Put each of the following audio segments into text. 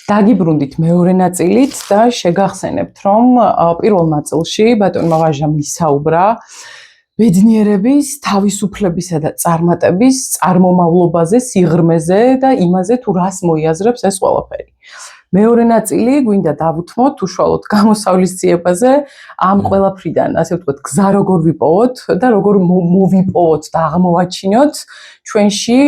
დაგიბრუნდით მეორე ნაწილით და შეგახსენებთ, რომ პირველ ნაწილში ბატონმა ვაჟამ ისაუბრა ბედნიერების, თავისუფლებისა და წარმატების წარმომავლობაზე, სიღრმეზე და იმაზე, თუ რას მოიაზრებს ეს ყველაფერი. მეორე ნაწილი გვინდა დავუთმოთ უშუალოდ გამოსავლის ძიებაზე, ამ ყველაფრიდან, ასე ვთქვათ, გზა როგორ ვიპოვოთ და როგორ მოვიპოვოთ და აღმოვაჩინოთ ჩვენში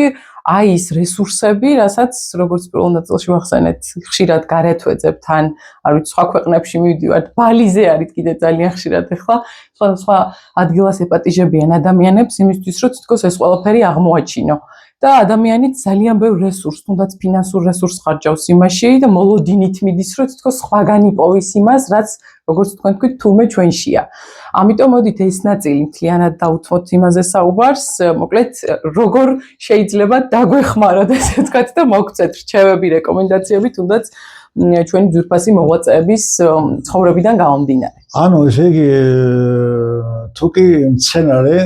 აი ის რესურსები, რასაც როგორც პირველ ნაწილში ვახსენეთ, ხშირად გარეთ ვეძებთ, ან არ ვიცი, სხვა ქვეყნებში მივდივართ, ბალიზე არის კიდე ძალიან ხშირად ახლა, სხვა ადგილას ეპატიჟებიან ადამიანებს იმისთვის, რომ თითქოს ეს ყველაფერი აღმოაჩინო. და ადამიანი ძალიან ბევრ რესურსს, თუნდაც ფინანსურ რესურსს ხარჯავს იმაში და მოლოდინით მიდის, რომ თითქოს სხვაგან იპოვის იმას, რაც როგორც თქვენ თქვით, თურმე ჩვენშია. ამიტომ მოდით ეს ნაწილი მთლიანად დავუთმოთ იმაზე საუბარს, მოკლედ როგორ შეიძლება დაგვეხმაროთ, ესე ვთქვათ, და მოგცეთ რჩევები, რეკომენდაციები, თუნდაც ჩვენი ძვირფასი მოღვაწეების ცხოვრებიდან გამომდინარე. ანუ ესე იგი თუკი მცენარე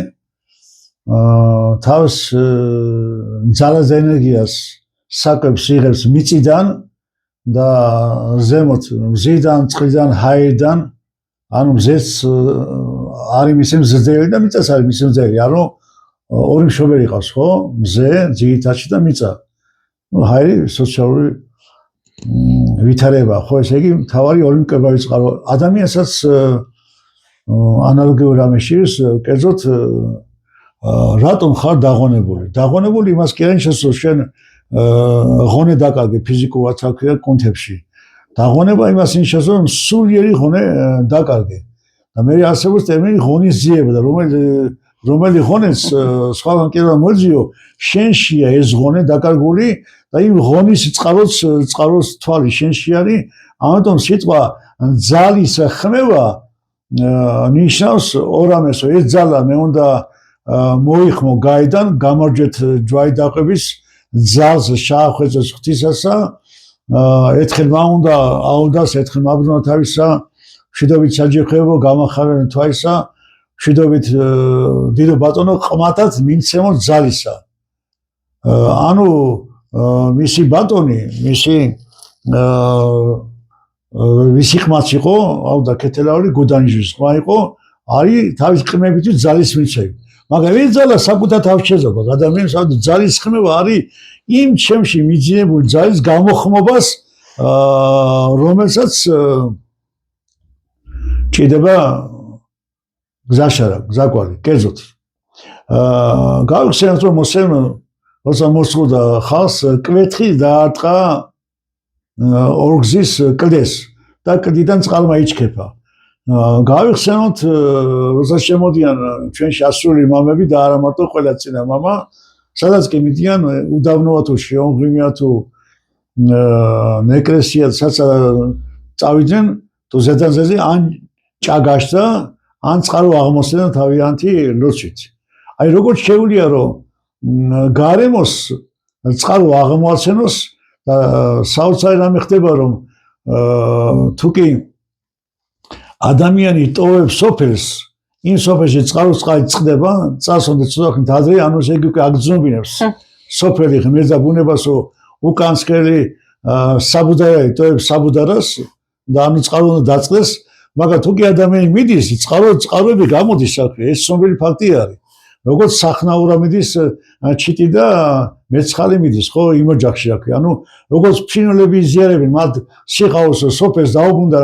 თავს ძალას ენერგიას საკვებს იღებს მიწიდან და ზემოთ მზიდან, წყლიდან, ჰაერიდან, ანუ მზეც არის მისი მზრდელი და მიწაც არის მისი მზრდელი, ანუ ორი მშობელი ყავს, ხო? მზე, ძირითადში და მიწა. ჰაერი სოციალური ვითარება, ხო, ესე იგი მთავარი ორი მკვლევარის წყარო. ადამიანსაც ანალოგიურ ამაშიც კერძოდ რატომ ხარ დაღონებული? დაღონებული იმას კი არის შესაძლოა შენ ღონე დაკარგე ფიზიკურად აქ კონტექსტში. დაღონება იმას ნიშნავს, რომ სულიერი ღონე დაკარგე. და მე არსებობს ტერმინი ღონისძიება და რომელი ღონეს სხვაგან კიდევ მოძიო, შენშია ეს ღონე დაკარგული და იმ ღონის წყაროს თვალი შენში არის, ამიტომ სიტყვა ძალის ხმევა ნიშნავს ორ ამას, ეს ძალა მე უნდა მოიხმო გაიდან, გამარჯვეთ ჯვარი დაყების ძალს შაახვეწოს ღვთისასა, ერთხელ უნდა აუდას, ერთხელ მაბრუნა თავისა, მშვიდობით საჯიხვეებო, გამახარებენ თვალისა, მშვიდობით დიდო ბატონო, ყმათად მიმცემო ძალისა. ანუ მისი ბატონი, მისი ყმაც იყო, აუდა ქეთელაური გუდანიშვილის ყმა იყო, არის თავის ყმებითი ძალის მიცემი. მაგრამ ეს ძალა საკუთარ თავს შეძობა ადამიანს, ძალის ხმევა არის იმ ჩემში მიძინებული ძალის გამოხმობას, რომელსაც ჭირდება გზაკვალი, კერძოდ. გავიხსენოთ, რომ როცა მოსწოდა ხალხს, კვეთხი დაარტყა ორგზის კლდეს და კლდიდან წყალმა იჩქეფა. გავიხსენოთ, როცა შემოდიან ჩვენში ასული მამები და არა მარტო ყველა წინა მამა, სადაც კი მიდიან უდავნოა თუ შეონღრიმია თუ ეკლესიად წავიდნენ, თუ ზედანზე ან ჭაგაშდა, ან წყარო აღმოსენა თავიანთი ლოცვით. აი როგორც შეუძლია რომ გარემოს წყარო აღმოაცენოს და საოცარი რამე ხდება რომ თუკი ადამიანი ტოვებს სოფელს, იმ სოფელში წყაროს წყალი წყდება, წასონდა ცოტახნით ადრე, ანუ ესე იგი აგრძნობინებს სოფელი ღმერთს და ბუნებასო უკანსკელი საბუდარი ტოვებს საბუდარას და ანუ წყარო უნდა დაწყდეს, მაგრამ თუკი ადამიანი მიდის, წყაროები გამოდის საქმე, ეს ცნობილი ფაქტი არის. როგორც სახნაურა მიდის ჩიტი და მეცხალი მიდის, ხო, იმ ოჯახში აქვე. ანუ როგორც ფრინველები იზიარებენ, მათ სიხაოს სოფელს დაუბრუნდა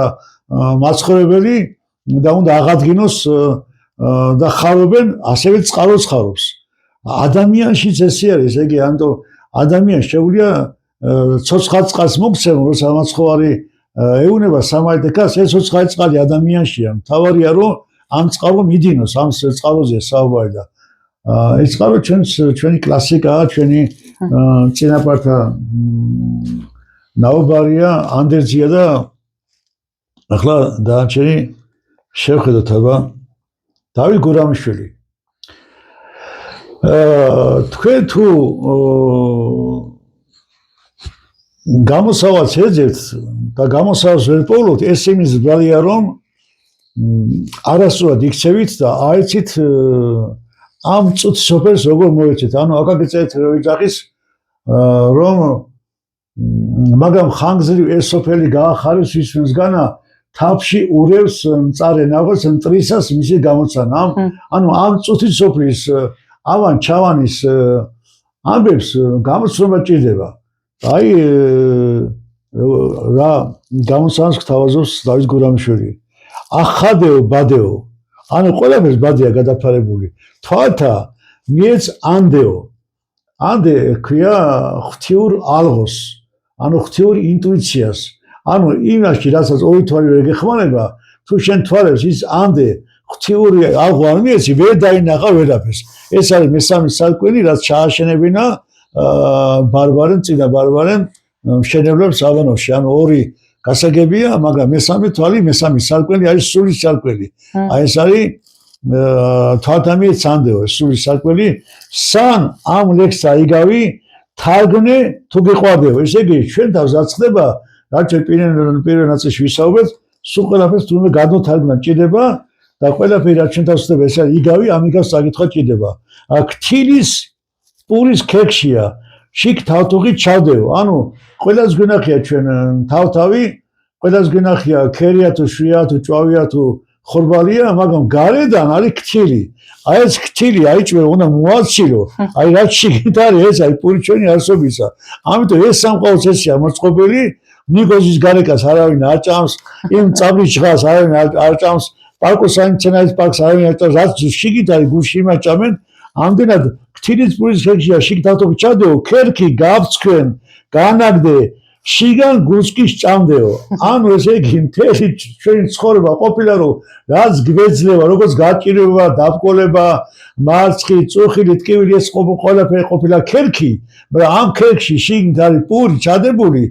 მაცხოვრებელი და უნდა აღადგინოს და ხარობენ, ასევე წყაროც ხარობს. ადამიანშიც ესე არის, ესე იგი, ანუ ადამიანს შეუძლია ცოცხალ წყალს მოგცემ, როცა მაცხოვარი ეუნება სამარეთქას, ეს ცოცხალი წყალი ადამიანშია. მთავარია რომ ამ წყარო მიდინოს, ამ წყაროზე საუბარი და ეს წყარო ჩვენი კლასიკაა, ჩვენი წინაპართა ნაუბარია, ანდერძია და ახლა დანარჩენი შევხედოთ აბა დავით გურამიშვილი. თქვენ თუ გამოსავალს ეძებთ და გამოსავალს ვერ პოვლობთ, ეს იმის ბრალია რომ არასწორად იქცევით და აეცით ამ წუთის სოფელს როგორ მოეცეთ. ანუ აკაკი წერეთელი რომ იძახის რომ მაგრამ ხანგრძლივ ეს სოფელი გაახარეს ისმისგანა თაფში ურევს მწარე ნაღვაც მტრისას მისი გამოცანა ანუ ამ წუთის სოფლის ავან ჩავანის ამბებს გამოცნობა ჭირდება აი რა გამოცანას გთავაზობს დავით გურამიშვილი ახადეო ბადეო ანუ ყველაფერს ბადია გადაფარებული თვალთა მიეც ანდეო ანდე ქვია ღვთიურ ალღოს ანუ ღვთიურ ინტუიციას ანუ იმაში რასაც ორი თვალი ვერ გეხმარება თუ შენ თვალებს ის ანდე ღვთიური ალღო არ მიეცი ვერ დაინახა ვერაფერს ეს არის მესამე სარკველი რაც ჩააშენებინა ბარბარენ წინა ბარბარენ მშენებლებს აბანოში ანუ ორი გასაგებია მაგრამ მესამე თვალი მესამე სარკველი არის სულის სარკველი აი ეს არის თვალთა მიეც ანდეო სულის სარკველი სან ამ ლექსს აიგავი თარგმნე თუ გიყვარდეო ესე იგი ჩვენ თავს აწყდება რაც პირველ ნაწილში ვისაუბრეთ სულ ყველაფერს თუნდაც გადმოთარგმნა ჭირდება და ყველაფერი რაც ჩვენ თავს ხდება ეს არის იგავი ამიგავს საკითხვა ჭირდება ქთილის პურის ქექშია შიქ თავთუღი ჩავდეო ანუ ყველას გვინახია ჩვენ თავთავი ყველას გვინახია ქერია თუ შვია თუ ჭვავია თუ ხორბალია მაგრამ გარედან არის ქთილი აი ეს ქთილი აიჭვე უნდა მოაცილო აი რაც შიგნით არის ეს არის პური ჩვენი არსობისა ამიტომ ეს სამყარო წესია მოწყობილი ნიგოზის გარეკას არავინ არ ჭამს იმ წაბლის ჟღას არავინ არ ჭამს პარკოს სანიცენალის პარკს არავინ არ ჭამს რაც შიგნით არის გულში იმას ჭამენ ამდენად ქთილის პურის ქექშია შიგ თავთუღი ჩავდეო ქერქი გავცქვენ განაგდე შიგან გულსკის ჭამდეო ანუ ესე იგი მთელი ჩვენი ცხოვრება ყოფილა რომ რაც გვეძლება როგორც გაჭირვება დაბკოლება მარცხი წუხილი ტკივილი ეს ყველაფერი ყოფილა ქერქი მაგრამ ამ ქერქში შიგნით არის პური ჩადებული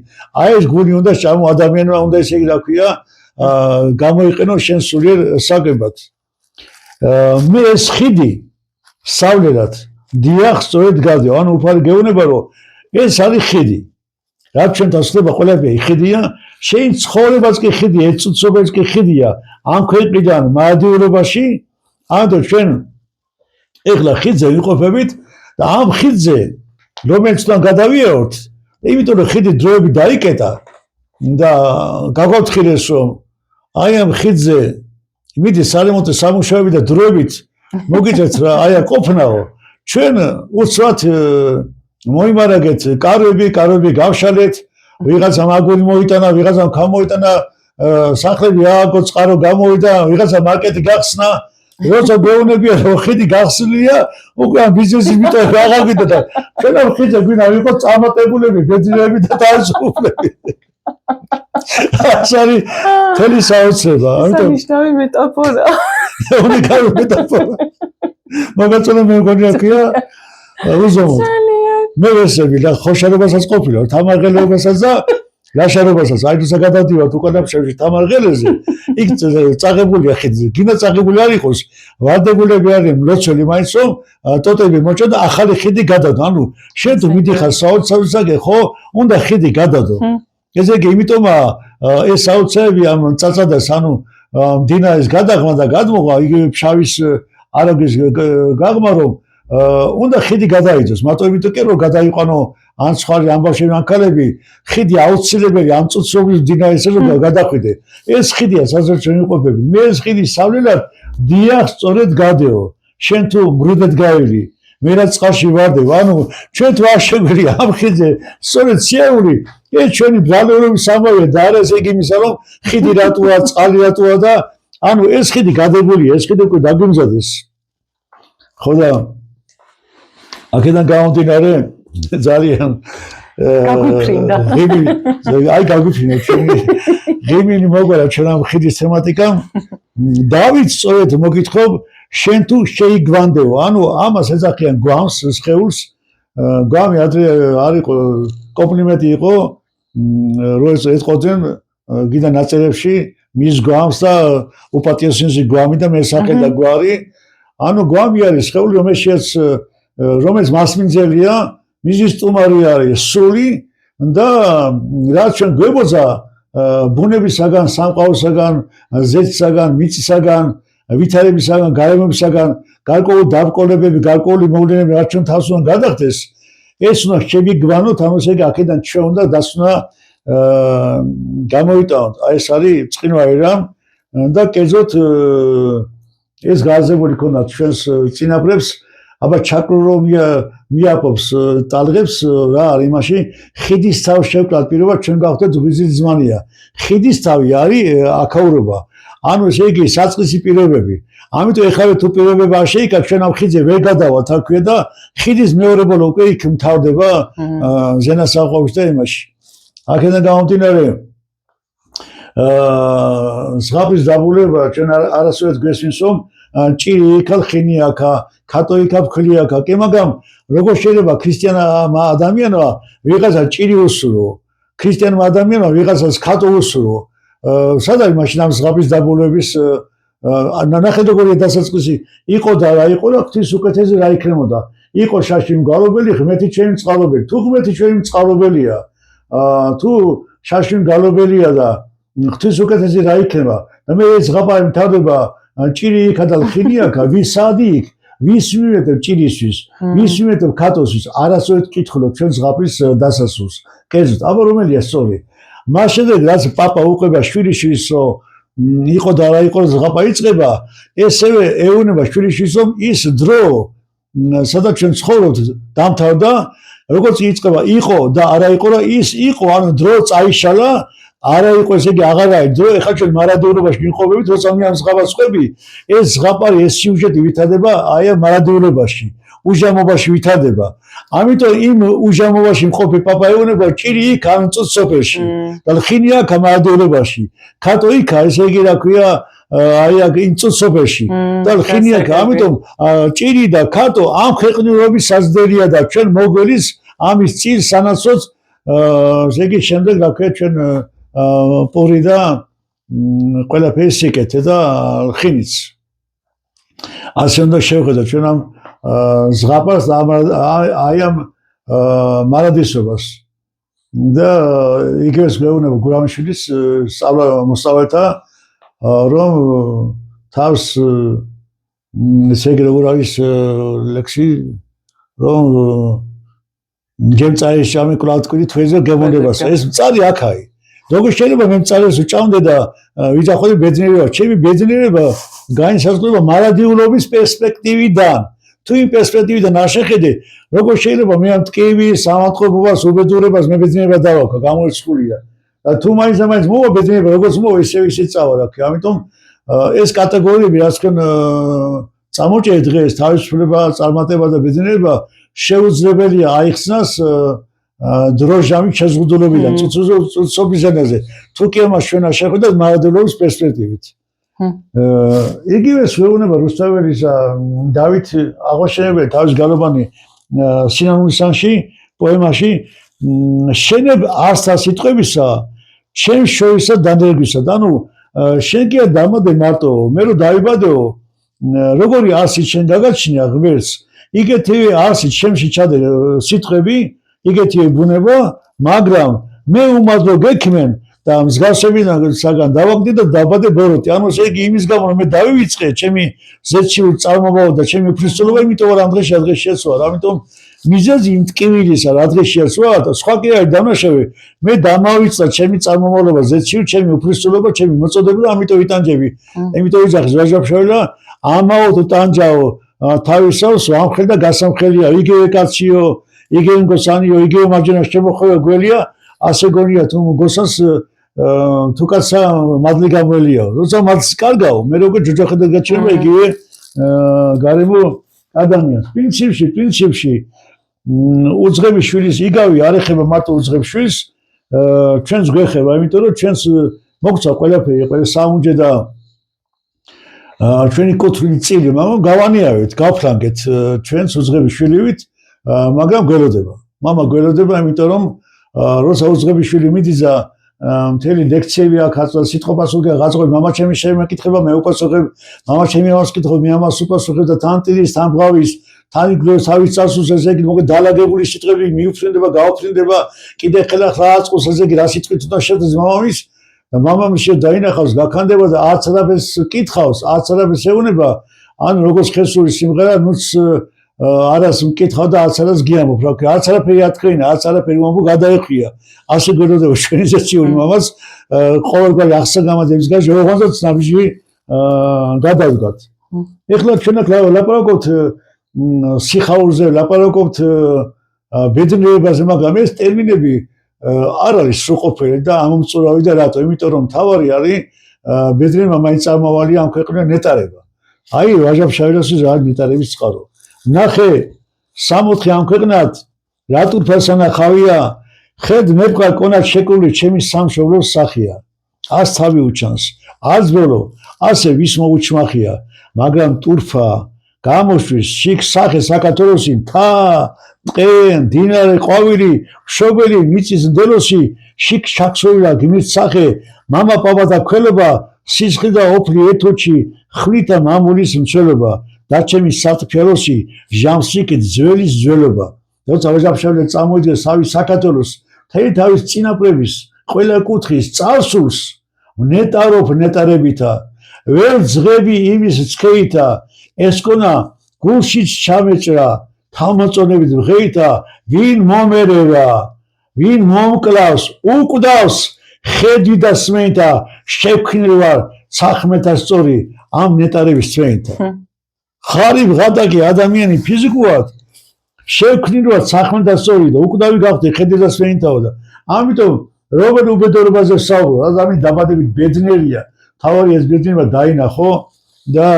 აი ეს გული უნდა ჭამო ადამიანმა უნდა ესე იგი რა ქვია გამოიყენო შენ სულიერ საკებად მე ეს ხიდი სავლერად დიახ სწორედ გადიო ანუ უფალი გეუბნება რომ ეს არის ხიდი რაც ჩვენ დასწრება ყველაფერი ხიდია შენ ცხოვრებას კი ხიდია ეწუწობებს კი ხიდია ამ ქვეყნიდან მადიურობაში ანუ ჩვენ ეხლა ხიდზე ვიყოფებით და ამ ხიდზე რომელიცთან გადავიაროთ იმიტომ რომ ხიდი დროებით დაიკეტა და გაგვაფრთხილეს რომ აი ამ ხიდზე მიდის სარემონტო სამუშაოები და დროებით მოგიჭერთ რა აი ყოფნაო ჩვენ უცბად მოიმარაგეთ კარვები გავშალეთ ვიღაცა მაგური მოიტანა ვიღაცა ქა მოიტანა სახლები ააგო წყარო გამოვიდა ვიღაცა მარკეტი გახსნა როცა გეუბნებია რომ ხიდი გახსნილია უკვე ამ ბიზნესის მიტოვება აღარ გინდა და ჩვენ ამ ხიდზე გვინდა ვიყოთ წარმატებულები ბეძილები და დაასრულები ასარი თელი საოცრება ამიტომ სამიშნავი მეტაფორა უნიკალური მეტაფორა მაგაცონა მე მგონია ქია უზომოდ მე ვესები და ხოშარობასაც ყოფილა თამარღელებასაც და ლაშარობასაც აი თუ საგადავდივართ უკანაფშევში თამარღელეზე იქ წაღებულია ხიდზე გინდა წაღებული არ იყოს ვარდებულები არიან მლოცველი მაინც რომ ტოტები მოჭა და ახალი ხიდი გადადო ანუ შენ თუ მიდიხარ საოცრებისაკენ ხო უნდა ხიდი გადადო ესე იგი იმიტომა ეს საოცრები ამ წაწადას ანუ მდინარის გადაღმა და გადმოღვა იგივე ფშავის არაგვის გაღმა რომ უნდა ხიდი გადაიძოს მარტო იმიტომ კი რომ გადაიყვანო ან სხვა ამბავში მანქანები ხიდი აუცილებელი ამ წუთშორის მდინარის რომ გადახვიდე ეს ხიდია საზრდოო ჩვენ ვიყოფები მე ეს ხიდი სავლელად დიახ სწორედ გადეო შენ თუ მრუდად გავილი მე რაც წყალში ვარდებ ანუ ჩვენ თუ არ შეგვიძლია ამ ხიდზე სწორედ სიეული ეს ჩვენი ბრალეულობის სამოვია და არა ესე იგი იმისა რომ ხიდი რატოა წყალი რატოა და ანუ ეს ხიდი გადებულია ეს ხიდი უკვე დაგიმზადეს ხო და აქედან გამომდინარე ძალიან გაგვიფრინდა აი გაგვიფრინდა ჩვენი ღიმილი მოგვარა ჩვენ ამ ხიდის თემატიკამ დავით სწორედ მოგითხოვ შენ თუ შეიგვანდეო ანუ ამას ეძახიან გვამს სხეულს გვამი ადრე არ იყო კომპლიმენტი იყო რომ ეთყოდნენ გიდა ნაწერებში მის გვამს და უპატიოსინში გვამი და მესახე და გვარი ანუ გვამი არის სხეული რომელიც მასმინძელია მიზის სტუმარი არის სული და რაც ჩვენ გვებოძა ბუნებისაგან სამყაროსაგან ზეთისაგან მიწისაგან ვითარებისაგან გარემოებისაგან გარკვეული დაბრკოლებები გარკვეული მოვლენები რაც ჩვენ თავს უნდა გადახდეს ეს უნდა შეგიგვანოთ ანუ ესე იგი აქედან ჩვენ უნდა დასვნა გამოიტანოთ. აი ეს არის წყინვარი რამ და კერძოდ ეს გააზრებული ქონდათ ჩვენს წინაპრებს, აბა ჩაკრო რომ მიაპობს ტალღებს რა არის იმაში ხიდის თავს შევკლათ პირობა ჩვენ გავხდეთ ღვიძლის ზმანია. ხიდის თავი არის აქაურობა. ანუ ესე იგი საწყისი პირობები. ამიტომ ეხლა თუ პირობები არ შეიკავ ჩვენ ამ ხიდზე ვერ გადავალთ აქვე და ხიდის მეორე ბოლო უკვე იქ მთავრდება ზენასაყოვის და იმაში. აქედან გამომდინარე ზღაპრის დაბულება ჩვენ არასოდეს გვესმის რომ ჭირი იქა ხინი აქა ქატო იქა ფხლი აქა კი მაგრამ როგორ შეიძლება ქრისტიან ადამიანმა ვიღაცა ჭირი უსურო ქრისტიანმა ადამიანმა ვიღაცას ქატო უსურო სად არის მაშინ ამ ზღაპრის დაბულების ნახეთ როგორია დასაწყისი იყო და რა იყო და ღვთის უკეთესზე რა იქნებოდა იყო შაში მგალობელი ღმერთი ჩემი წყალობელი თუ ღმერთი ჩემი წყალობელია თუ შაში მგალობელია და ღვთის უკეთესზე რა იქნება და მე ეს ზღაპარი მთავრდება ჭირი იქა და ხინი აქა ვის სადი იქ ვის მივედებ ჭირისთვის ვის მივედებ ქატოსთვის არასოდეს კითხულობ ჩვენ ზღაპრის დასასრულს კერძოდ აბა რომელია სწორი მას შემდეგ რაც პაპა უყვება შვილიშვილს რომ იყო და რა იყო ზღაპა იწყება ესევე ეუნება შვილიშვილს რომ ის დრო სადაც ჩვენ ცხოვრობთ დამთავრდა როგორც იწყება იყო და არა იყო რა ის იყო ანუ დრო წაიშალა არა იყო ესე იგი აღარ არის დრო ეხლა ჩვენ მარადეულობაში ვიმყოფებით როცა მე ამ ზღაპას ხვები ეს ზღაპარი ეს სიუჟეტი ვითარდება აი ამ მარადეულობაში უჟამობაში ვითარდება ამიტომ იმ უჟამობაში მყოფი პაპა ეუნება ჭირი იქ ამ წოწოფელში და ხინი აქ მარადეულობაში ქატო იქ ესე იგი რა ქვია აი აქ იმ წოწოფელში და ხინი აქ ამიტომ ჭირი და ქატო ამ ქვეყნიურობის საზდერია და ჩვენ მოგველის ამის წილ სანაცვლოდ ესე იგი შემდეგ რა ქვია ჩვენ პური და ყველაფერი სიკეთე და ხინიც ასე უნდა შევხედოთ ჩვენ ამ ზღაპარს აი ამ მარადისობას და იგივეს გვეუბნება გურამიშვილის მოსწავლეთა რომ თავს ესე იგი როგორ არის ლექსი რომ გემწარის ჟამი კლავტკვირი თვეზე გემონებას ეს მწარი აქაა როგორ შეიძლება მე მწარეს უჭამდე და ვიძახოდი ბედნიერება ჩემი ბედნიერება განსაზღვრება მარადიულობის პერსპექტივიდან თუ იმ პერსპექტივიდან არ შეხედე როგორ შეიძლება მე ამ ტკივილის სამართლობას უბედურებას მე ბედნიერება დავაქვა გამოიცხულია და თუ მაინც მოვა ბედნიერება როგორც მოვა ისე წავა რა ქვია ამიტომ ეს კატეგორიები რაც თქვენ წამოჭერეთ დღეს თავისუფლება წარმატება და ბედნიერება შეუძლებელია აიხსნას დროჟამი შეზღუდულობიდან წუწობის ზენაზე თუ კი ამას ჩვენ არ შეხვდეთ მარადეულობის პერსპექტივით იგივე შეუნება რუსთაველის დავით აღმაშენებელი თავის გალობანი სინანულისანში პოემაში შენებ არსთა სიტყვებისა შენ შორისა დანერგვისა და ანუ შენ კი არ დამოდე მარტო მე რომ დაიბადეო როგორი არსით შენ გაგაჩნია ღმერთს იგეთივე არსით შემში ჩადე სიტყვები იგეთივე ბუნება მაგრამ მე უმადლო გექმენ და მსგავსებიდან დავაგდე და დაბადე ბოროტი ანუ ესე იგი იმის გამო რომ მე დავივიწყე ჩემი ზეციური წარმომავლობა და ჩემი უფლისწულობა იმიტომ რომ ამ დღეს შეცვალა ამიტომ მიზეზი იმ ტკივილისა რა დღეს შეცვალა და სხვა კი არის დამნაშავე მე დამავიწყდა ჩემი წარმომავლობა ზეციური ჩემი უფლისწულობა ჩემი მოწოდება ამიტომ ვიტანჯები იმიტომ ვიძახი ზვაჟაფშაველა ამაოდ ტანჯაო თავისავს ამხელ და გასამხელია იგივე კაციო იგივე მგოსანიო იგივე მარჯვენა შემოხვევა გველია ასე გონია თუ მგოსას თუ კაცსა მადლი გამოელია როცა მადლს კარგაო მე როგორ ჯოჯოხეთად გაჩერება იგივე გარემო ადამიანს პრინციპში უძღების შვილის იგავი არ ეხება მარტო უძღების შვილს ჩვენს გვეხება იმიტომ რომ ჩვენს მოგცა ყველაფერი ყველა საუნჯე და ჩვენი კუთვნილი წილი მაგრამ გავანიავეთ გავფლანგეთ ჩვენს უძღების შვილივით მაგრამ გველოდება მამა გველოდება იმიტომ რომ როცა უძღების შვილი მიდიძა მთელი ლექციები აქ აწვა სიტყვასულგა გაწყვეტ მამა ჩემი შემეკითხება მე უპასუხებ მამა ჩემი ამას კითხო მე ამას უპასუხებ და თან ტირის თან ბღავის თან გლოს თავის წარსულს ესე იგი მოგე დალაგებული სიტყვები მიუფრინდება გაუფრინდება კიდე ხელა ხააწყოს ესე იგი რა სიტყვით უნდა შედეს მამამის და მამამ დაინახავს გაქანდება და არც არაფერს კითხავს არც არაფერს ეუბნება ან როგორც ხესური სიმღერა ნუც არას მკითხავ და არც არას გიამბობ, რა ვქი, არც არაფერი ათქრინა, არც არაფერი მომბო გადაეხვია. ასე გვერდდება ჩვენი ზეციური მამაც ყოველგვარი აღსაგამაძების გარშე ოღონდ ნაბიჯი გადავდგათ. ეხლა ჩვენ აქ ლაპარაკობთ სიხაურზე, ლაპარაკობთ ბედნიერებაზე, მაგრამ ეს ტერმინები არ არის სრულყოფილი და ამომწურავი და რატო? იმიტომ რომ თავარი არის ბედნიერმა მაინც წარმავალია ამ ქვეყნიდან ნეტარება. აი ვაჟა-ფშაველასი რა ნეტარების წყარო. ნახე 60 ამ ქვეყნად რატო ფასანახავია? ხედ მე ვყარ კონად შეკული ჩემი სამშობლოს სახია. ას თავი უჩანს, ას ბოლო, ასე ვის მოუჩმახია, მაგრამ ტურფა გამოშვის შიქ სახე საქართველოსი მთა, ტყე, მდინარე, ყვავილი, მშობელი, მიწის მდელოსი, შიქ ჩაქსოვილა გმირთ სახე, მამა პაპა და ქველობა, სისხლი და ოფლი ეთოჩი, ხმლითა მამულის მცველობა, დაჩემი სათფეროსი, ჟამსიკით ძველის ძველობა. როცა ვაჟა-ფშაველა წამოიდგეს თავის საქართველოს, მთელი თავის წინაპრების, ყველა კუთხის წარსულს ნეტარობ ნეტარებითა, ვერ ძღები იმის ცხეითა, ესკონა გულშიც ჩამეჭრა, თავმოწონებით დღეითა, ვინ მომერევა, ვინ მომკლავს, უკვდავს, ხედი და სმენთა, შევქნილ ვარ ცახმეთა სწორი, ამ ნეტარების წვენთა. ხარიბ ღადაკი ადამიანი ფიზიკურად შევქნილ ვარ ცახმეთა სწორი და უკვდავი გავხდი ხედი და სმენთაო და ამიტომ როგორ უბედურებაზე საუბრობ, ადამიანი დაბადებით ბედნიერია, თავარი ეს ბედნიერება დაინახო და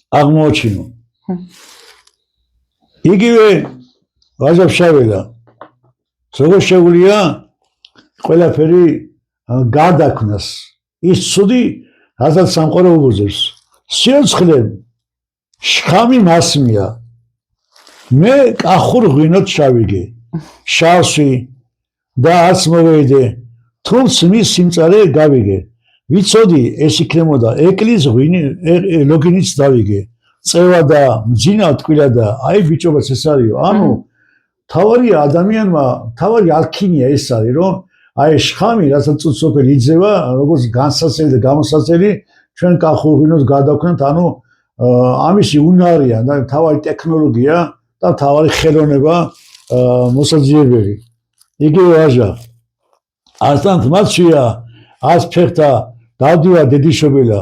აღმოაჩინო. იგივე ვაჟა-ფშაველა როგორ შეგვიძლია ყველაფერი გარდაქმნას ის ცუდი რასაც სამყარო უბოძებს. სიოცხლე შხამი მასმია, მე კახურ ღვინოთ შავიგე, შავსვი და არც მოვეიდე, თუმც მის სიმწარე გავიგე. ვიცოდი ეს იქნებოდა ეკლის ღვინი ლოგინიც დავიგე. წევა და მძინა ტკილა და აი ბიჭობაც ეს არისო. ანუ თავარია ადამიანმა, თავარი ალქიმია ეს არის, რომ აი შხამი რასაც წუწოფელი იძევა, როგორც განსაცდელი და გამოსაცდელი, ჩვენ კახურ ღვინოს გადავქნათ, ანუ ამისი უნარია და თავარი ტექნოლოგია და თავარი ხელოვნება მოსაძიებელი. იგივე ვაჟა, ასთან თმაცია, ას ფეხთა დავდივა დედიშობილა,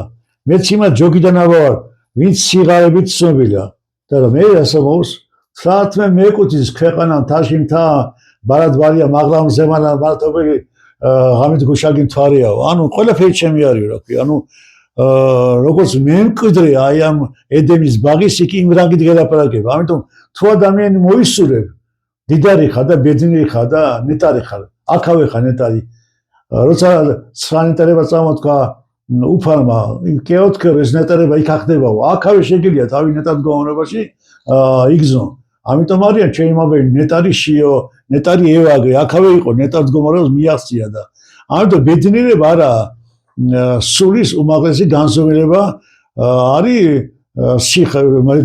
მეც იმათ ჯოგიდან ავარ, ვინც სიღარებით ცნობილა. და მე ასე მოვს, საათმე მეკუთის ქვეყანა თაში მთა, ბარადბარია, მაღლამ ზემანა, მარტობელი ღამით გუშაგი მთვარეაო. ანუ ყველაფერი ჩემი არისო, რა ქვია. ანუ როგორც მე მკვიდრე აი ამ ედემის ბაღის იქ იმ რანგით გელაპარაკება. ამიტომ თუ ადამიანი მოისურებ, დიდარი ხარ და ბედნიერი ხარ და ნეტარი ხარ. აქავე ხარ ნეტარი. როცა სანიტარება წამოთქვა უფალმა, კეოთქერ ეს ნეტარება იქ ახდებაო. აქავე შეგიძლია თავი ნეტად გონებაში იგზნო. ამიტომ არიან ჩემი მამები ნეტარი შიო, ნეტარი ევაგრე, აქავე იყო ნეტად გომორებას მიაღწია და ამიტომ ბედნიერება არა სულის უმაღლესი განზომილება არის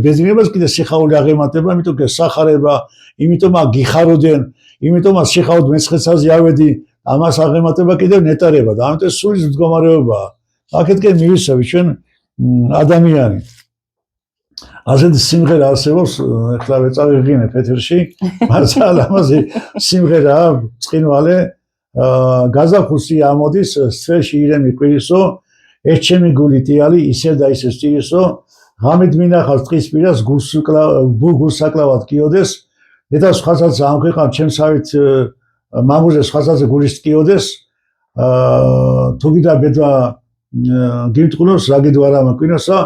ბედნიერებას კიდე სიხაული აღემატება, იმიტომ კი სახარება, იმიტომ გიხაროდენ, იმიტომ სიხაუდ მეცხეცაზე ავედი, ამას აღემატება კიდე ნეტარება და ამიტომ სულის მდგომარეობაა. აქეთკენ მივისავი ჩვენ ადამიანი. ასეთი სიმღერა არსებობს, ახლა ვეწავიღინებ ეთერში, მაგრამ ამაზე სიმღერაა წყინვალე გაზაფხულში ამოდის სცვერში ირემი კვირისო, ეს ჩემი გული ტიალი ისევ და ისევ სტირისო, ღამით მინახავს ტყის პირას გულსაკლავად კიოდეს, და სხვასაც ამ ქვეყან ჩემსავით მამუზე სხვასაც გულის კიოდეს, თუ კიდე ბედვა გიმტყუნოს რა გიდვარა მაკვინოსა,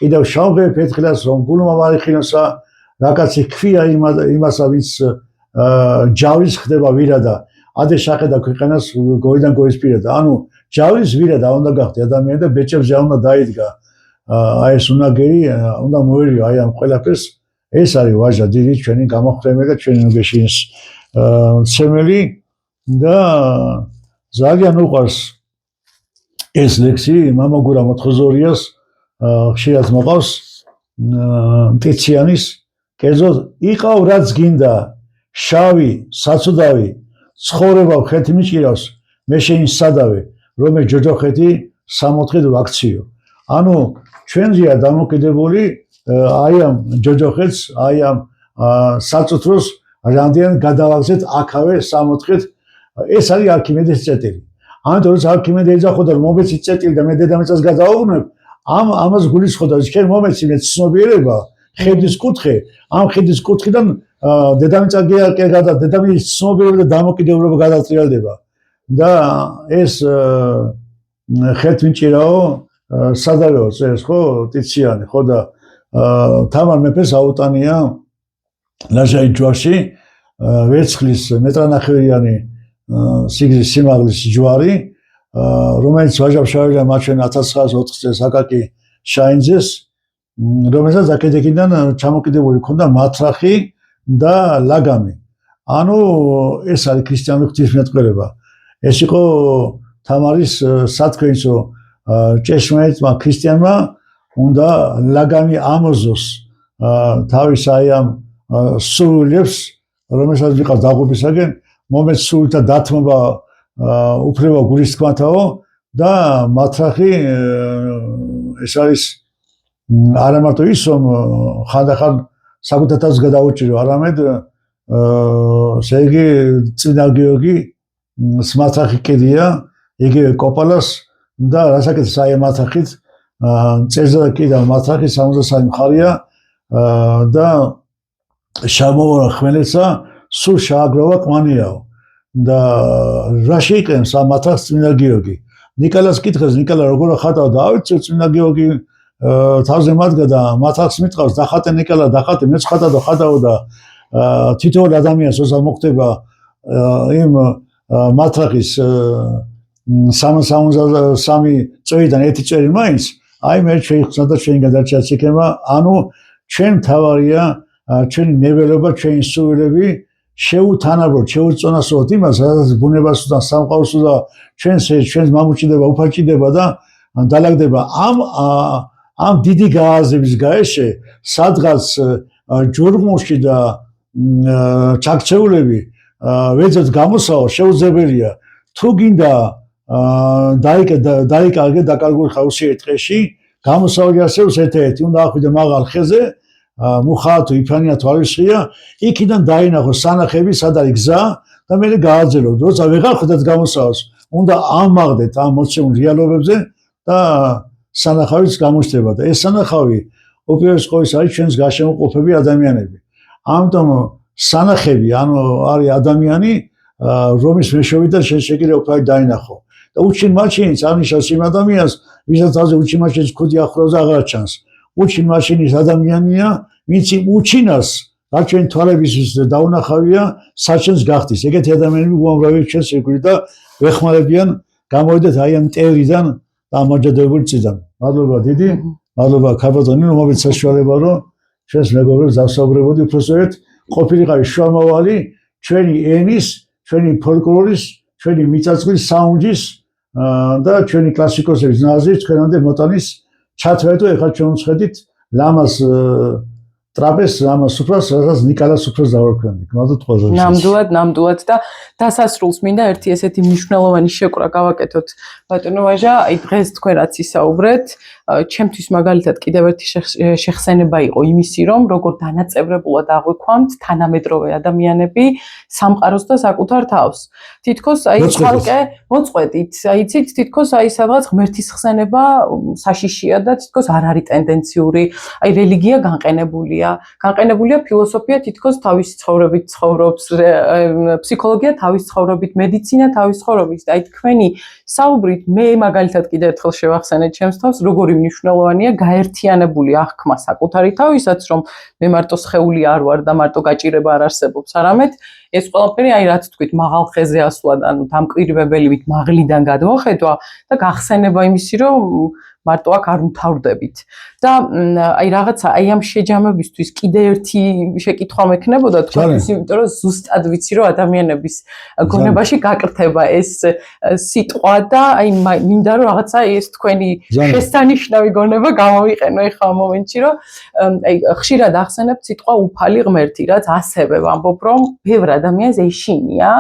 კიდევ შავღე ფეთხილას რომ გულმა მარიხინოსა, რაკაცი ქვია იმასა ვინც ჯავის ხდება ვირადა, ადე შაყედა ქვეყანას გოიდან გოისპირდა. ანუ ჯავის ვირადა უნდა გახდე ადამიანი და ბეჭებს ჯა უნდა დაიდგა. აი ეს უნაგერი უნდა მოერიო აი ამ ყველაფერს. ეს არის ვაჟა დიდი ჩვენი გამოხდომები და ჩვენი ნუგეშინის მცემელი და ძალიან უყვარს ეს ლექსი მამაგურა მოთხოზორიას ხშირად მოყავს მტიციანის კერძოდ იყავ რაც გინდა შავი საცუდავი ცხოვრება ხეთი მიჭირავს მე შენ სადავე რომ ჯოჯოხეთი 60 ვაქციო ანუ ჩვენზეა დამოკიდებული აი ამ ჯოჯოხეთს, აი ამ საწუთროს რამდენ გადავაგზეთ აქავე 64-ით. ეს არის არქიმედეს წერტილი. ამიტომ როცა არქიმედე ეძახოდა რომ მომეცი წერტილი და მე დედამიწას გადავაუბრუნებ, ამას გულისხმობდა შენ მომეცი მე ცნობიერება, ხედის კუთხე, ამ ხედის კუთხიდან დედამიწა გადა დედამიწის ცნობიერება და დამოკიდებულება გადატრიალდება. და ეს ხელთმიჭირაო სადავეო წერს ხო ტიციანი ხო და თამარ მეფეს აუტანია ლაჟაი ჯვარში ვერცხლის მეტრანახევრიანი სიგრძის სიმაღლის ჯვარი რომელიც ვაჟა-ფშაველია მაჩვენა 1904 წელს აკაკი შაინძეს რომელსაც აკედეკიდან ჩამოკიდებული ჰქონდა მათრახი და ლაგამი. ანუ ეს არის ქრისტიანული ღვთისმეტყველება. ეს იყო თამარის სათქმეისო ჭეშმარიტმა ქრისტიანმა უნდა ლაგამი ამოზოს თავის აი ამ სულებს რომელსაც ვიყავს დაღუპვისაგან მომეც სულთა დათმობა უფლება გულისხმათაო და მათრახი ეს არის არა მარტო ის რომ ხანდახან საკუთათაც გადაუჭირო არამედ ესე იგი წინა გიორგი მათრახი კიდია იგივე კოპალას და რასაკეთებს აი მათრახით წერზე კიდევ მათრახი 63 მხარია და შამოვარა ხმელეცა სულ შააგროვა კვანიაო და რაში იყენს ამ მათრახს წინა გიორგი ნიკოლას კითხეს ნიკოლა როგორ ხატავ და ავიწევ წინა გიორგი თავზე მადგა და მათრახს მიტყავს დახატე ნიკოლა დახატე მეც ხატავ და ხატავ და თითოეულ ადამიანს როცა მოხდება იმ მათრახის 63 წვერიდან ერთი წვერი მაინც აი მე შეიძლება და ჩვენ გადარჩა ციკება ანუ ჩვენ თავარია ჩვენი ნებელობა ჩვენი სულები შეუთანაბროთ შეუწონასწოროთ იმას რაც ბუნებას და სამყაროს და ჩვენს მამუჭიდება უფალჭიდება და დალაგდება ამ დიდი გააზრების გარეშე სადღაც ჯურმუში და ჩაქცეულები ვეძებს გამოსავა შეუძლებელია თუ გინდა დაიკარგე დაკარგული ხავსი ერთხეში გამოსავალი არსებობს ერთ-ერთი უნდა ახვიდე მაღალ ხეზე მუხათო იფანია თვალისხია იქიდან დაინახო სანახები სად არის გზა და მე გააძელო როცა ვეღარ ხვდეთ გამოსავალს უნდა ამაღდეთ ამ მოცემულ რეალობებზე და სანახავიც გამოჩნდება და ეს სანახავი უპირველეს ყოვლისა არის ჩვენს გარშემოყოფები ადამიანები ამიტომ სანახები ანუ არის ადამიანი რომის მეშვეობით შეიძლება უფალი დაინახო და უჩინ მაშინიც არნიშნავს იმ ადამიანს ვისაც თავზე უჩინ მაშინიც ქუდი ახლავს აღარ ჩანს უჩინ მაშინის ადამიანია ვინც იმ უჩინას რაც ჩვენ თვალებისთვის დაუნახავია საჩენს გახდის ეგეთი ადამიანები უამრავი ჩვენს ირგვლივ და ვეხმარებიან გამოვიდეთ აი ამ მტერიდან და ამოჯადებული წიდან მადლობა დიდი მადლობა ქაბატონი რომელიც საშუალება რომ ჩვენს მეგობრებს დავსაუბრებოდი უბრალოდ ყოფილიყავი შუამავალი ჩვენი ენის ჩვენი ფოლკლორის ჩვენი მიწაწმის საუნჯის და ჩვენი კლასიკოსების ნაზრის თქვენამდე მოტანის ჩათვეთო ეხლა ჩვენ ვხედით ლამას ტრაპეზს ლამას სუფრას რასაც ნიკოლას სუფრას დავარქვენდი გმადლობთ ყველას ნამდვილად და დასასრულს მინდა ერთი ესეთი მნიშვნელოვანი შეკვრა გავაკეთოთ ბატონო ვაჟა აი დღეს თქვენ რაც ისაუბრეთ ჩემთვის მაგალითად კიდევ ერთი შეხსენება იყო იმისი რომ როგორ დანაწევრებულად აღვიქვამთ თანამედროვე ადამიანები სამყაროს და საკუთარ თავს თითქოს აი ხალხე მოწყვეტით აიცით თითქოს აი სადღაც ღმერთის ხსენება საშიშია და თითქოს არ არის ტენდენციური აი რელიგია განყენებულია ფილოსოფია თითქოს თავისი ცხოვრებით ცხოვრობს ფსიქოლოგია თავის ცხოვრობით მედიცინა თავის ცხოვრობით აი თქვენი საუბრით მე მაგალითად კიდევ ერთხელ შევახსენეთ ჩემს თავს როგორი მნიშვნელოვანია გაერთიანებული აღქმა საკუთარი თავისაც რომ მე მარტო სხეული არ ვარ და მარტო გაჭირება არ არსებობს არამედ ეს ყველაფერი აი რაც თქვით მაღალ ხეზე ასვლა და ანუ დამკვირვებელივით მაღლიდან გადმოხედვა და გახსენება იმისი რომ მარტო აქ არ მთავრდებით და აი რაღაცა აი ამ შეჯამებისთვის კიდე ერთი შეკითხვა მექნებოდა თქვენთვის იმიტომ რომ ზუსტად ვიცი რომ ადამიანების გონებაში გაკრთება ეს სიტყვა და აი მინდა რომ რაღაცა ეს თქვენი შესანიშნავი გონება გამოვიყენო ეხლა ამ მომენტში რომ აი ხშირად ახსენებთ სიტყვა უფალი ღმერთი რაც ასევე ვამბობ რომ ბევრ ადამიანს ეშინია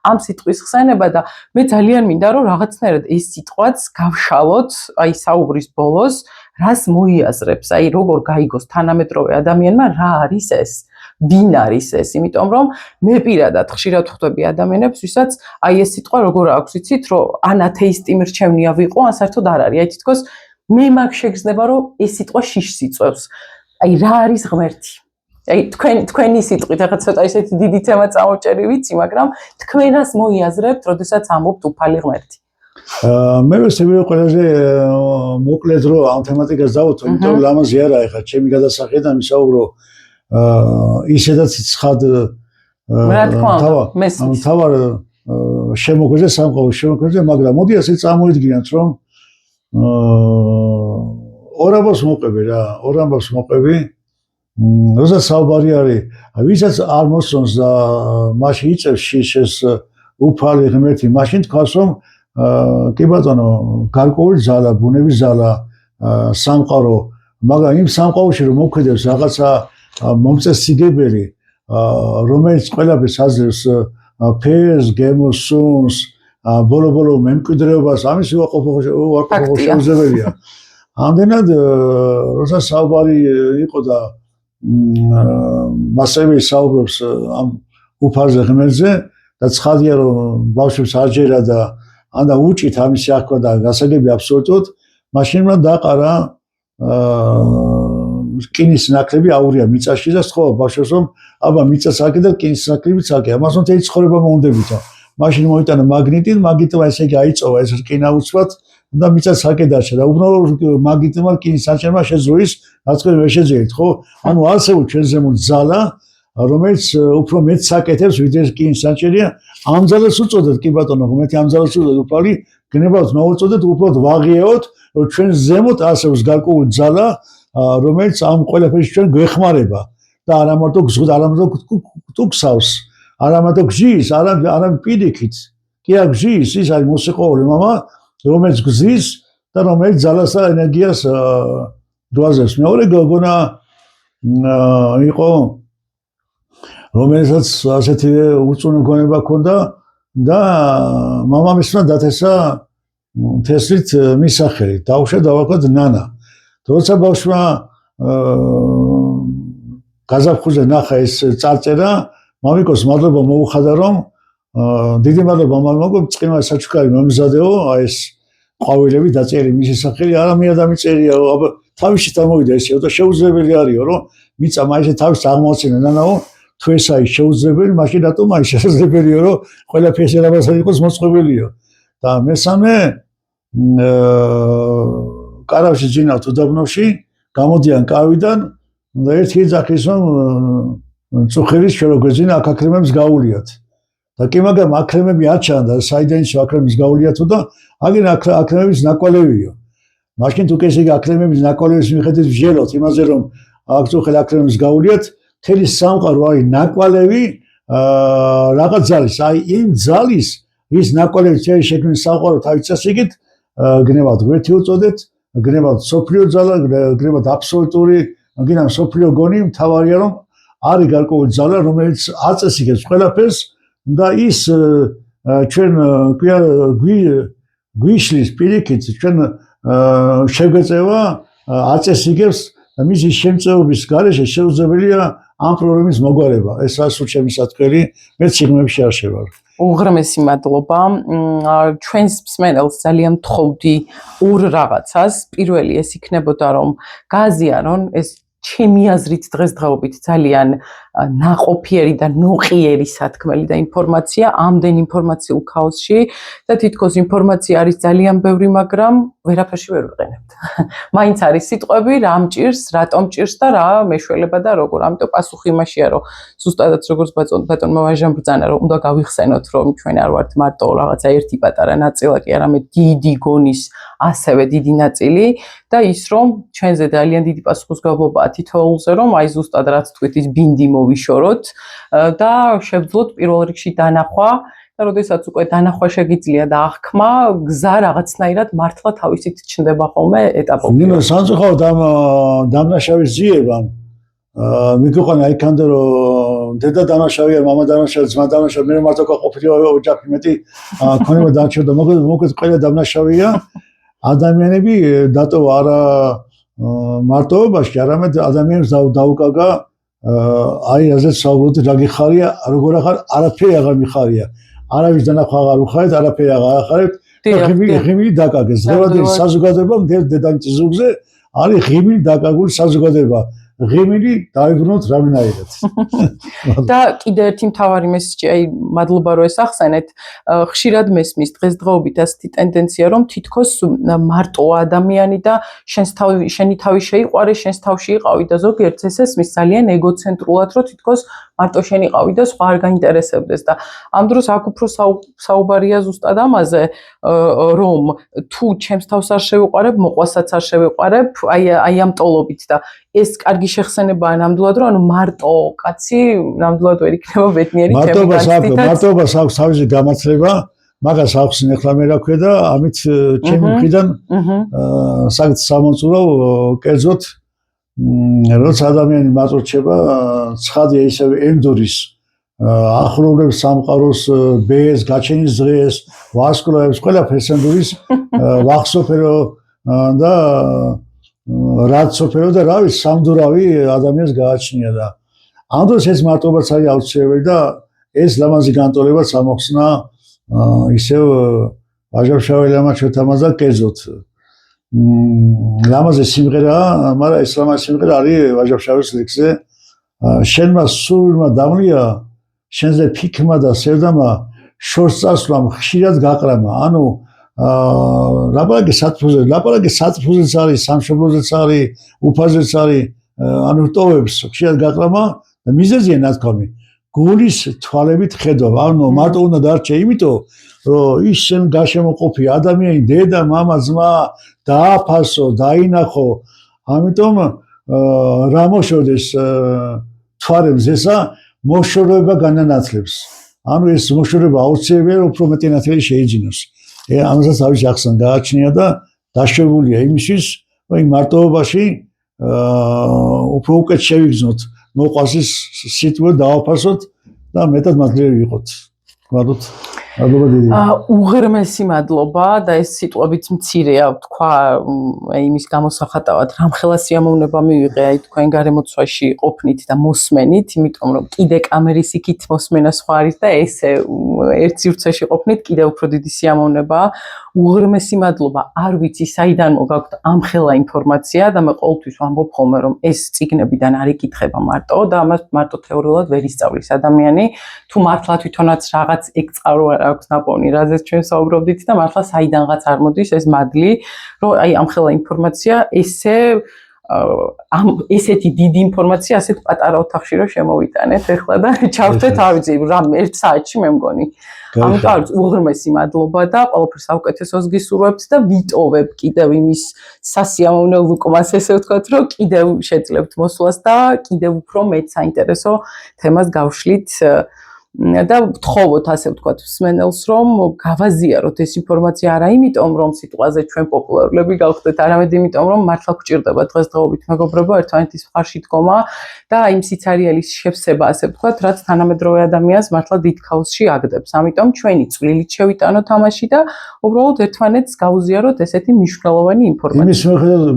ამ სიტყვის ხსენება და მე ძალიან მინდა რომ რაღაცნაირად ეს სიტყვაც გავშალოთ აი საუბრის ბოლოს რას მოიაზრებს, აი როგორ გაიგოს თანამედროვე ადამიანმა რა არის ეს, ვინ არის ეს, იმიტომ რომ მე პირადად ხშირად ხვდები ადამიანებს, ვისაც აი ეს სიტყვა როგორ აქვს, იცით, რომ ან ათეისტი მირჩევნია ვიყო, ან საერთოდ არ არის. აი თითქოს მე მაგ შეგრძნება, რომ ეს სიტყვა შიშს იწვევს. აი რა არის ღმერთი? აი თქვენი სიტყვით, ახლა ცოტა ისეთი დიდი თემა წამოვჭერი ვიცი, მაგრამ თქვენას მოიაზრებთ, როდესაც ამბობთ უფალი ღმერთი. მე ვესწრები ყველაზე მოკლედ რომ ამ თემატიკას დავუთო, იმიტომ რომ ლამაზი არა ეხლა ჩემი გადასახედიდან ვისაუბრო ისედაც ცხად რა თქმა უნდა, მესმის. თავარ შემოგვეზე სამყაროს შემოგვეზე, მაგრამ მოდი ასე წამოიდგინოთ, რომ ორ ამბავს მოყვები, როდესაც საუბარი არის, ვისაც არ მოსწონს და მაშინ იწევს შიშს უფალი ღმერთი, მაშინ თქვას რომ კი ბატონო, გარკვეული ძალა, ბუნების ძალა, სამყარო, მაგრამ იმ სამყაროში რომ მოქმედებს რაღაცა მომწესრიგებელი, რომელიც ყველაფერს აძლევს ფერს, გემოს, სუნს, ბოლო-ბოლო მემკვიდრეობას, ამის უარყოფა შეუძლებელია. ამდენად, როდესაც საუბარი იყო და მასევე საუბრობს ამ უფალზე ღმერთზე და ცხადია რომ ბავშვებს არ ჯერა და ანდა უჭით ამის აღქვა და გასაგები აბსოლუტურად, მაშინ მან დაყარა რკინის ნაკლები აურია მიწაში და სთხოვა ბავშვებს რომ აბა მიწას აკე და რკინის ნაკლებიც აკე, ამასთან თელი ცხოვრება მოუნდებითა. მაშინ მოიტანა მაგნიტი, მაგნიტმა ესე იგი აიწოვა ეს რკინა უცბად და მიწას აკე დარჩა და უბრალოდ მაგნიტმა რკინის საჭერმა შეძლო ის, რაც თქვენ ვერ შეძლებთ, ხო? ანუ არსებობს ჩვენ ზემოთ ძალა, რომელიც უფრო მეტს აკეთებს, ვიდრე რკინის საჭერია. ამ ძალას უწოდეთ, კი ბატონო, ღმერთი ამ ძალას უწოდეთ, უფალი გნებავთ, მოუწოდეთ, უბრალოდ ვაღიაოთ, რომ ჩვენ ზემოთ არსებობს გარკვეული ძალა, რომელიც ამ ყველაფერს ჩვენ გვეხმარება და არა მარტო გზავს, არა მარტო გზის, არა პირიქით. კი არ გზის, ის არის მოსიყვარულე მამა, რომელიც გზის და რომელიც ძალას და ენერგიას გვაძლევს. მეორე გოგონა იყო, რომელსაც ასეთი უწუნო გონება ჰქონდა და მამამისმა დათესა თესლით მისახელი, დაუშვა დავაქვათ ნანა. როცა ბავშვმა გაზაფხულზე ნახა ეს წარწერა, მამიკოს მადლობა მოუხადა, რომ დიდი მადლობა მამაკო, წყიმა საჩუქარი მომზადეო, აი ეს ყვავილები დაწერილი მისი სახელი, არა მე და მიწერია, აბა თავში დამოვიდა ესე და შეუძლებელი არისო, რომ მიწა მაინც თავის აღმოაჩინა ნანაო, თუ ეს არის შეუძლებელი, მაშინ რატომ არის შესაძლებელია, რომ ყველაფერს ერაბასად იყოს მოწყობილიო. და მესამე კარავში ძინავთ უდაბნოში, გამოდიან კავიდან და ერთი ეძახის რომ წუხელის შოროგვეძინა აქ აქრემებს გაუვლიათ. და კი მაგრამ აქრემები აჩანდა, საიდან ის აქრემებს გაუვლიათო და აგენ აქრემების ნაკვალევიო. მაშინ თუ ესე იგი აქრემების ნაკვალევის მიხედვით ვჟელოთ იმაზე რომ აქ წუხელი აქრემებს გაუვლიათ, თელი სამყარო არის ნაკვალევი რაღაც ძალის, აი იმ ძალის ის ნაკვალევი წერი შექმნის სამყარო თავის წესრიგით გნებავთ ღმერთი უწოდეთ, გნებავთ სოფლიო ძალა, გნებავთ აბსოლუტური, გინდა სოფლიო გონი, მთავარია რომ არის გარკვეული ძალა, რომელიც აწესრიგებს ყველაფერს და ის ჩვენ გვიშლის პირიქით, ჩვენ შეგვეწევა აწესრიგებს და მისი შემწეობის გარეშე შეუძლებელია ამ პრობლემის მოგვარება. ეს რა სულ ჩემი სათქმელი, მე ციგნებში არ შევარ. უღრმესი მადლობა. ჩვენს მსმენელს ძალიან თხოვდი ორ რაღაცას. პირველი ეს იქნებოდა რომ გააზიარონ ეს ჩემი აზრით დღესდღეობით ძალიან ნაყოფიერი და ნოყიერი სათქმელი და ინფორმაცია ამდენ ინფორმაციულ ქაოსში და თითქოს ინფორმაცია არის ძალიან ბევრი, მაგრამ ვერაფერში ვერ ვიყენებთ. მაინც არის სიტყვები, რა მჭირს, რატომ მჭირს და რა მეშველება და როგორ. ამიტომ პასუხი იმაშია, რომ ზუსტადაც როგორც ბატონმა ვაჟამ ბრძანა, რომ უნდა გავიხსენოთ, რომ ჩვენ არ ვართ მარტო რაღაცა ერთი პატარა ნაწილაკი, არამედ დიდი გონის ასევე დიდი ნაწილი და ის რომ ჩვენზე ძალიან დიდი პასუხისმგებლობაა თითოეულზე, რომ აი ზუსტად რაც თქვით ის ბინდი მოვიშოროთ და შევძლოთ პირველ რიგში დანახვა და როდესაც უკვე დანახვა შეგიძლია და აღქმა, გზა რაღაცნაირად მართლა თავისით ჩნდება ხოლმე ეტაპობრივად. ნინო სამწუხაროდ ამ დამნაშავის ძიებამ მიგვიყვანა იქამდე რომ დედა დამნაშავია, მამა დამნაშავია, ძმა დამნაშავია, მე მარტო ყოფილი ოჯახი მეტი ქონება დარჩენდა, მოკლედ ყველა დამნაშავია. ადამიანები დატოვა არა მარტოობაში, არამედ ადამიანს დაუკავდა აი რაზეც საუბრობთ, რა გიხარია, როგორ ახარ, არაფერი აღარ მიხარია. არავის დანახვა აღარ უხარეთ, არაფერი აღარ ახარებთ. ღიმილი დაკარგეს. დღევანდელი საზოგადოება მთელ დედამიწის ზურგზე არის ღიმილი დაკარგული საზოგადოება. ღიმილი დაიბრუნოთ რამდენადაც. და კიდე ერთი მთავარი მესიჯი, აი მადლობა რომ ესახსენეთ, ხშირად მესმის დღესდღეობით ასეთი ტენდენცია, რომ თითქოს მარტო ადამიანი და შენი თავი შეიყვარე, შენს თავში იყავი და ზოგიერთს ეს ესმის ძალიან ეგოცენტრულად, რომ თითქოს მარტო შენ იყავი და სხვა არ გაინტერესებდეს და ამ დროს აქ უფრო საუბარია ზუსტად ამაზე, რომ თუ ჩემს თავს არ შევიყვარებ, მოყვასაც არ შევიყვარებ, აი ამ ტოლობით და ეს კარგი შეხსენებაა ნამდვილად, რომ ანუ მარტო კაცი ნამდვილად ვერ იქნება ბედნიერი მარტობას აქვს თავისი გამართლება, მაგას აქვს ახლა მე რა ქვია და ამით ჩემი მხრიდან საკეთ სამომწურო კერძოდ როცა ადამიანი მაწურჩება, ცხადია ისევ ენდურის ახლოვებს სამყაროს ბეს, გაჩენის დღეს, ვარსკვლავებს, ყველაფერს ენდურის ვახსოფერო და რაც სოფერო და რა ვიცი სამდურავი ადამიანს გააჩნია და ამ დროს ეს მარტოებაც არის აუცილებელი და ეს ლამაზი განტოლებაც ამოხსნა ისევ ვაჟა-შაველიამმა ჩვენთამაზ და კერძოდ ლამაზი სიმღერაა, მაგრამ ეს ლამაზი სიმღერა არის ვაჟა-შაველის ლექსზე შენმა სულმა დამლია შენზე ფიქმა და სევდამა შორს წასვლამ ხშირად გაყრამა ანუ ლაპარაკი სათფუზეც არის, სამშობლოზეც არის, უფაზეც არის, ანუ რტოვებს ხშირად გაყრამა და მიზეზია ნათქვამი. გულის თვალებით ხედვა, ანუ მარტო უნდა დარჩე, იმიტომ რომ ის შენ გაშემოყოფი ადამიანი, დედა, მამა, ძმა, დააფასო, დაინახო, ამიტომ რა მოშორდეს თვალებს ესა მოშორება განანათლებს. ანუ ეს მოშორება აუცილებელია, უფრო მეტი ნათელი შეიძინოს. ამასაც თავის ახსნა გააჩნია და დაშვებულია იმისთვის, რომ იმ მარტოობაში უფრო უკეთ შევიგრძნოთ, მოყვასის სიტყვა დააფასოთ და მეტად მადლიერები ვიყოთ. მადლობთ. მადლობა დიდი. უღრმესი მადლობა და ეს სიტყვებიც მცირეა, თქვა იმის გამოსახატავად, რამხელა სიამოვნება მივიღე აი თქვენ გარემოცვაში ყოფნით და მოსმენით, იმიტომ რომ კიდე კამერის იქით მოსმენა სხვა არის და ესე ერთ სივრცეში ყოფნით კიდე უფრო დიდი სიამოვნებაა. უღრმესი მადლობა. არ ვიცი საიდან მოგაქვთ ამხელა ინფორმაცია და მე ყოველთვის ვამბობ ხოლმე რომ ეს წიგნებიდან არ იკითხება მარტო და ამას მარტო თეორიულად ვერ ისწავლის ადამიანი. თუ მართლა თვითონაც რაღაც ეგწარო არ აქვს ნაპოვნი, რაზეც ჩვენ საუბრობდით და მართლა საიდანღაც არ მოდის ეს მადლი, რომ აი ამხელა ინფორმაცია ესეთი დიდი ინფორმაცია ასეთ პატარა ოთახში რომ შემოვიტანეთ ახლა და ჩავთვეთ არ ვიცი რამ 1 საათში მე მგონი. ამიტომ არის უღრმესი მადლობა და ყველაფერს საუკეთესოს გისურვებთ და ვიტოვებ კიდევ იმის სასიამოვნო ლუკმას ესე ვთქვათ რომ კიდევ შეძლებთ მოსვლას და კიდევ უფრო მეც საინტერესო თემას გავშლით და ვთხოვოთ ასე ვთქვათ მსმენელს რომ გავაზიაროთ ეს ინფორმაცია არა იმიტომ რომ სიტყვაზე ჩვენ პოპულარულები გავხდეთ არამედ იმიტომ რომ მართლა გვჭირდება დღესდღეობით მეგობრებო ერთმანეთის მხარში დგომა და იმ სიცარიელის შევსება ასე ვთქვათ რაც თანამედროვე ადამიანს მართლა დიდ ქაოსში აგდებს ამიტომ ჩვენი წვლილით შევიტანოთ ამაში და უბრალოდ ერთმანეთს გავუზიაროთ ესეთი მნიშვნელოვანი ინფორმაცია იმის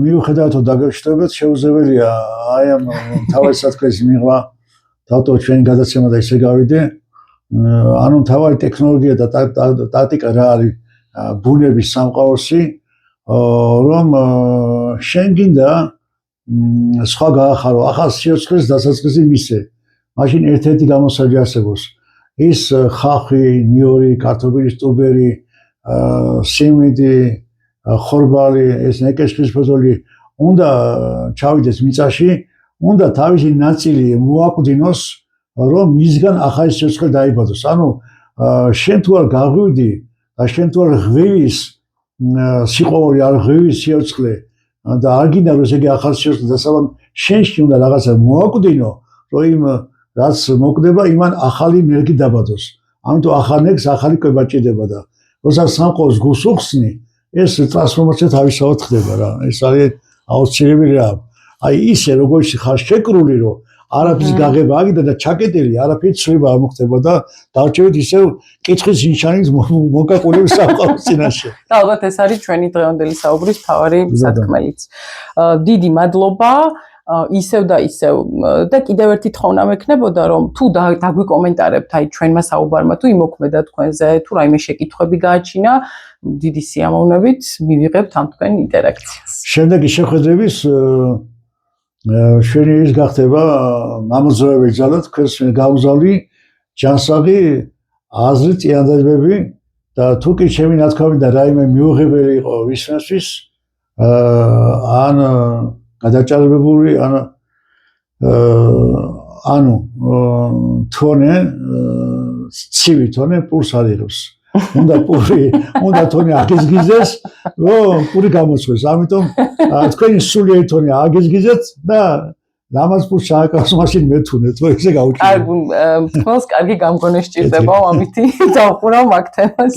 მიუხედავად რომ დაგეშტობეთ შეუძლებელია აი ამ თავის სათქმის მიღვა თავთო ჩვენი გადაცემა და ისე გავიდე ანუ თავარი ტექნოლოგია და ტაქტიკა რა არის ბუნების სამყაროში რომ შენ გინდა სხვა გაახარო ახალ სიოცხლეს დასაწყისი მისცე მაშინ ერთ-ერთი გამოსაჯი არსებობს ის ხალხი ნიორი კარტოფილის ტუბერი სიმინდი ხორბალი ეს ნეკეშკის ფოთოლი უნდა ჩავიდეს მიწაში უნდა თავისი ნაწილი მოაკვდინოს რომ მისგან ახალი სიცხლე დაიბადოს. ანუ შენ თუ არ გაღვივდი და შენ თუ არ ღვივის სიყვარული არ ღვივის სიცხლე და არ გინდა რომ ესე ახალი სიცხლე დასაბამ შენში უნდა რაღაცა მოაკვდინო რომ იმ რაც მოკვდება იმან ახალი ნერგი დაბადოს. ამიტომ ახალ ნერგს ახალი კვება ჭირდება და როცა სამყაროს გულს უხსნი ეს ტრანსფორმაცია თავისთავად ხდება რა. ეს არის აუცილებელი რა. აი ისე როგორც ხარ შეკრული რომ არაფრის გაღება აგიდა და ჩაკეტილი არაფერი ცვლილება არ მოხდებოდა დავჭერით ისევ კითხვის ნიშანით მოკაყულების სამყაროს წინაშე. და ალბათ ეს არის ჩვენი დღევანდელი საუბრის მთავარი სათქმელიც. დიდი მადლობა ისევ და ისევ და კიდევ ერთი თხოვნა მექნებოდა რომ თუ დაგვიკომენტარებთ აი ჩვენმა საუბარმა თუ იმოქმედა თქვენზე თუ რაიმე შეკითხვები გააჩინა დიდი სიამოვნებით მივიღებთ ამ თქვენ ინტერაქციას. შემდეგი შეხვედრების შვენი ის გახდება მამოძრავებელი ძალა თქვენს გაუგზავნი ჯანსაღი აზრი წინადადებები და თუ კი ჩემი ნათქვამი და რაიმე მიუღებელი იყო ვისმისთვის ან გადაჭარბებული ანუ თონე ცივი თონე პურს არ იღებს უნდა თონე აგიზგიზეს რომ პური გამოსვეს ამიტომ თქვენი სულიერი თონე აგიზგიზეთ და რამაც პურს ჩააკავს მაშინ მეთუნეთ რომ ესე გაუჭირეთ. თქოს კარგი გამგონე სჭირდება ამითი დავყურავ მაგ თემას.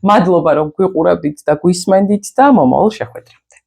მადლობა რომ გვიყურებდით და გვისმენდით და მომავალ შეხვედრამდე.